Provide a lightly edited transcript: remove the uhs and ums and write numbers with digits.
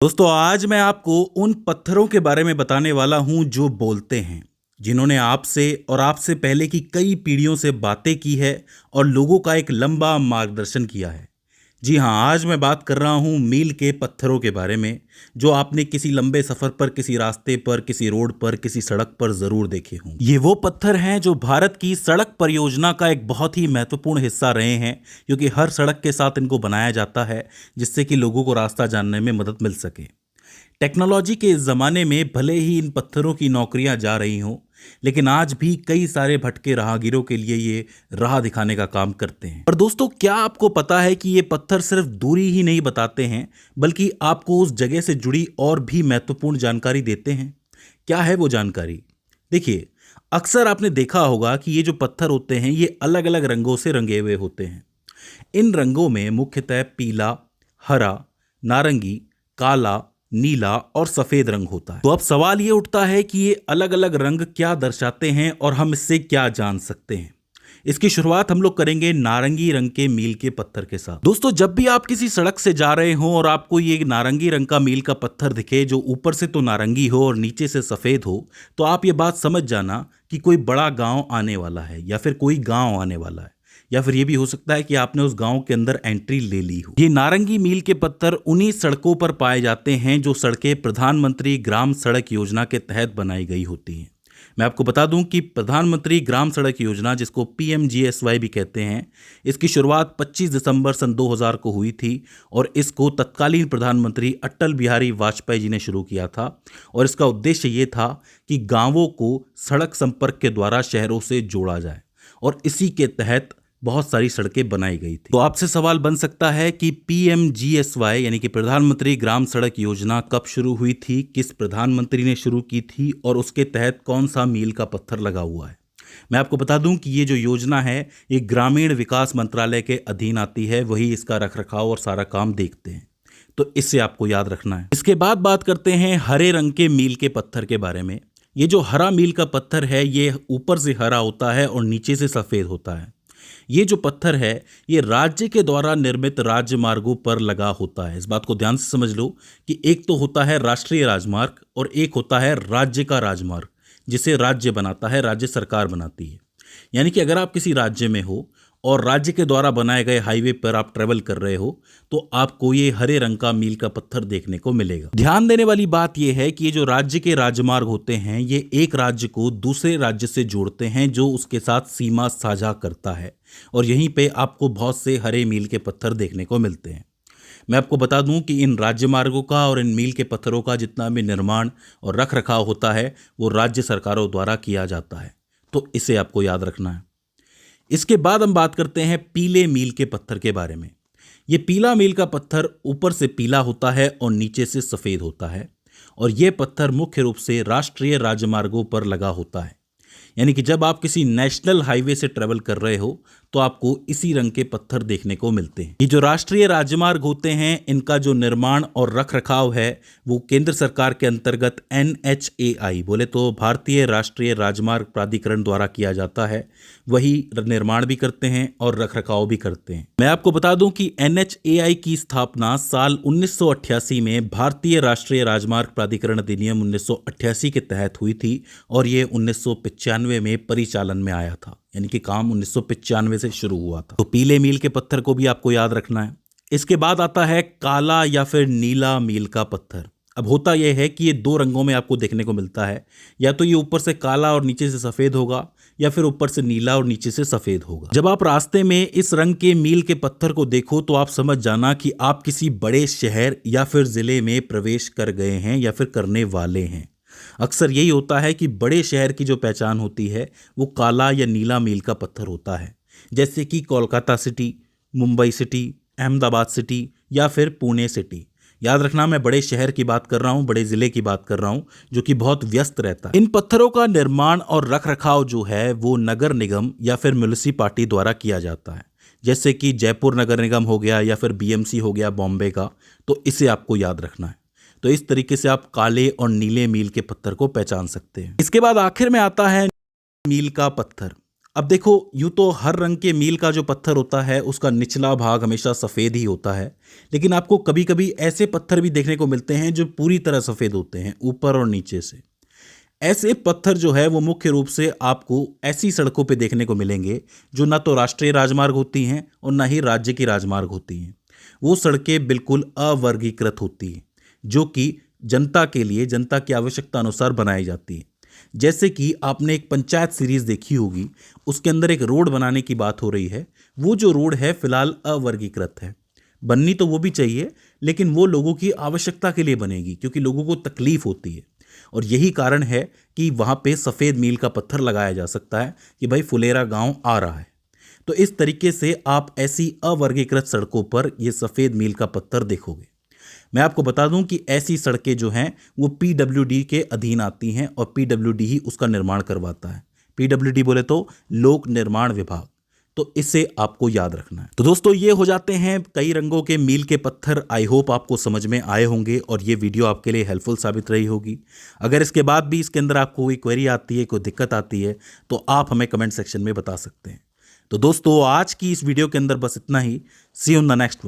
दोस्तों आज मैं आपको उन पत्थरों के बारे में बताने वाला हूं जो बोलते हैं, जिन्होंने आपसे और आपसे पहले की कई पीढ़ियों से बातें की है और लोगों का एक लंबा मार्गदर्शन किया है। जी हाँ, आज मैं बात कर रहा हूं मील के पत्थरों के बारे में, जो आपने किसी लंबे सफर पर, किसी रास्ते पर, किसी रोड पर, किसी सड़क पर जरूर देखे हों। ये वो पत्थर हैं जो भारत की सड़क परियोजना का एक बहुत ही महत्वपूर्ण हिस्सा रहे हैं, क्योंकि हर सड़क के साथ इनको बनाया जाता है जिससे कि लोगों को रास्ता जानने में मदद मिल सके। टेक्नोलॉजी के इस जमाने में भले ही इन पत्थरों की नौकरियां जा रही हों, लेकिन आज भी कई सारे भटके राहगीरों के लिए ये राह दिखाने का काम करते हैं। और दोस्तों, क्या आपको पता है कि ये पत्थर सिर्फ दूरी ही नहीं बताते हैं, बल्कि आपको उस जगह से जुड़ी और भी महत्वपूर्ण जानकारी देते हैं? क्या है वो जानकारी? देखिए, अक्सर आपने देखा होगा कि ये जो पत्थर होते हैं ये अलग अलग रंगों से रंगे हुए होते हैं। इन रंगों में मुख्यतः पीला, हरा, नारंगी, काला, नीला और सफेद रंग होता है। तो अब सवाल ये उठता है कि ये अलग अलग रंग क्या दर्शाते हैं और हम इससे क्या जान सकते हैं। इसकी शुरुआत हम लोग करेंगे नारंगी रंग के मील के पत्थर के साथ। दोस्तों, जब भी आप किसी सड़क से जा रहे हो और आपको ये नारंगी रंग का मील का पत्थर दिखे, जो ऊपर से तो नारंगी हो और नीचे से सफेद हो, तो आप ये बात समझ जाना कि कोई बड़ा गांव आने वाला है या फिर कोई गांव आने वाला है, या फिर ये भी हो सकता है कि आपने उस गांव के अंदर एंट्री ले ली हो। ये नारंगी मील के पत्थर उन्हीं सड़कों पर पाए जाते हैं जो सड़कें प्रधानमंत्री ग्राम सड़क योजना के तहत बनाई गई होती हैं। मैं आपको बता दूं कि प्रधानमंत्री ग्राम सड़क योजना, जिसको पीएमजीएसवाई भी कहते हैं, इसकी शुरुआत 25 दिसंबर सन 2000 को हुई थी और इसको तत्कालीन प्रधानमंत्री अटल बिहारी वाजपेयी जी ने शुरू किया था। और इसका उद्देश्य ये था कि गांवों को सड़क संपर्क के द्वारा शहरों से जोड़ा जाए, और इसी के तहत बहुत सारी सड़कें बनाई गई थी। तो आपसे सवाल बन सकता है कि पीएमजीएसवाई यानी कि प्रधानमंत्री ग्राम सड़क योजना कब शुरू हुई थी, किस प्रधानमंत्री ने शुरू की थी और उसके तहत कौन सा मील का पत्थर लगा हुआ है? मैं आपको बता दूं कि ये जो योजना है ये ग्रामीण विकास मंत्रालय के अधीन आती है, वही इसका रखरखाव और सारा काम देखते हैं। तो इससे आपको याद रखना है। इसके बाद बात करते हैं हरे रंग के मील के पत्थर के बारे में। ये जो हरा मील का पत्थर है ये ऊपर से हरा होता है और नीचे से सफेद होता है। ये जो पत्थर है ये राज्य के द्वारा निर्मित राज्य मार्गों पर लगा होता है। इस बात को ध्यान से समझ लो कि एक तो होता है राष्ट्रीय राजमार्ग और एक होता है राज्य का राजमार्ग, जिसे राज्य बनाता है, राज्य सरकार बनाती है। यानी कि अगर आप किसी राज्य में हो और राज्य के द्वारा बनाए गए हाईवे पर आप ट्रेवल कर रहे हो, तो आपको ये हरे रंग का मील का पत्थर देखने को मिलेगा। ध्यान देने वाली बात यह है कि ये जो राज्य के राजमार्ग होते हैं ये एक राज्य को दूसरे राज्य से जोड़ते हैं जो उसके साथ सीमा साझा करता है, और यहीं पे आपको बहुत से हरे मील के पत्थर देखने को मिलते हैं। मैं आपको बता दूं कि इन राज्य मार्गों का और इन मील के पत्थरों का जितना भी निर्माण और रख रखाव होता है वो राज्य सरकारों द्वारा किया जाता है। तो इसे आपको याद रखना है। इसके बाद हम बात करते हैं पीले मील के पत्थर के बारे में। ये पीला मील का पत्थर ऊपर से पीला होता है और नीचे से सफ़ेद होता है, और ये पत्थर मुख्य रूप से राष्ट्रीय राजमार्गों पर लगा होता है। यानी कि जब आप किसी नेशनल हाईवे से ट्रेवल कर रहे हो तो आपको इसी रंग के पत्थर देखने को मिलते हैं। ये जो राष्ट्रीय राजमार्ग होते हैं इनका जो निर्माण और रखरखाव है वो केंद्र सरकार के अंतर्गत NHAI, बोले तो भारतीय राष्ट्रीय राजमार्ग प्राधिकरण द्वारा किया जाता है। वही निर्माण भी करते हैं और रखरखाव भी करते हैं। मैं आपको बता दूं कि NHAI की स्थापना साल 1988 में भारतीय राष्ट्रीय राजमार्ग प्राधिकरण अधिनियम 1988 के तहत हुई थी, और ये 1995 में परिचालन में आया था। यानी कि काम 1995 से शुरू हुआ था। तो पीले मील के पत्थर को भी आपको याद रखना है। इसके बाद आता है काला या फिर नीला मील का पत्थर। अब होता यह है कि ये दो रंगों में आपको देखने को मिलता है, या तो ये ऊपर से काला और नीचे से सफ़ेद होगा, या फिर ऊपर से नीला और नीचे से सफ़ेद होगा। जब आप रास्ते में इस रंग के मील के पत्थर को देखो तो आप समझ जाना कि आप किसी बड़े शहर या फिर ज़िले में प्रवेश कर गए हैं या फिर करने वाले हैं। अक्सर यही होता है कि बड़े शहर की जो पहचान होती है वो काला या नीला मील का पत्थर होता है, जैसे कि Kolkata city, Mumbai city, Ahmedabad city या फिर पुणे सिटी। याद रखना, मैं बड़े शहर की बात कर रहा हूँ, बड़े ज़िले की बात कर रहा हूँ जो कि बहुत व्यस्त रहता है। इन पत्थरों का निर्माण और रखरखाव जो है वो नगर निगम या फिर म्युनिसिपालिटी द्वारा किया जाता है, जैसे कि जयपुर नगर निगम हो गया या फिर BMC हो गया बॉम्बे का। तो इसे आपको याद रखना है। तो इस तरीके से आप काले और नीले मील के पत्थर को पहचान सकते हैं। इसके बाद आखिर में आता है मील का पत्थर। अब देखो, यूं तो हर रंग के मील का जो पत्थर होता है उसका निचला भाग हमेशा सफ़ेद ही होता है, लेकिन आपको कभी कभी ऐसे पत्थर भी देखने को मिलते हैं जो पूरी तरह सफ़ेद होते हैं ऊपर और नीचे से। ऐसे पत्थर जो है वो मुख्य रूप से आपको ऐसी सड़कों पे देखने को मिलेंगे जो ना तो राष्ट्रीय राजमार्ग होती हैं और ना ही राज्य की राजमार्ग होती हैं। वो सड़कें बिल्कुल अवर्गीकृत होती हैं, जो कि जनता के लिए जनता की आवश्यकता अनुसार बनाई जाती हैं। जैसे कि आपने एक पंचायत सीरीज देखी होगी, उसके अंदर एक रोड बनाने की बात हो रही है। वो जो रोड है फिलहाल अवर्गीकृत है। बननी तो वो भी चाहिए, लेकिन वो लोगों की आवश्यकता के लिए बनेगी क्योंकि लोगों को तकलीफ होती है। और यही कारण है कि वहां पे सफ़ेद मील का पत्थर लगाया जा सकता है कि भाई फुलेरा गांव आ रहा है। तो इस तरीके से आप ऐसी अवर्गीकृत सड़कों पर ये सफ़ेद मील का पत्थर देखोगे। मैं आपको बता दूं कि ऐसी सड़कें जो हैं वो पीडब्ल्यूडी के अधीन आती हैं और पीडब्ल्यूडी ही उसका निर्माण करवाता है। पीडब्ल्यूडी बोले तो लोक निर्माण विभाग। तो इसे आपको याद रखना है। तो दोस्तों, ये हो जाते हैं कई रंगों के मील के पत्थर। आई होप आपको समझ में आए होंगे और ये वीडियो आपके लिए हेल्पफुल साबित रही होगी। अगर इसके बाद भी इसके अंदर आपको कोई क्वेरी आती है, कोई दिक्कत आती है, तो आप हमें कमेंट सेक्शन में बता सकते हैं। तो दोस्तों, आज की इस वीडियो के अंदर बस इतना ही। See you in the next one.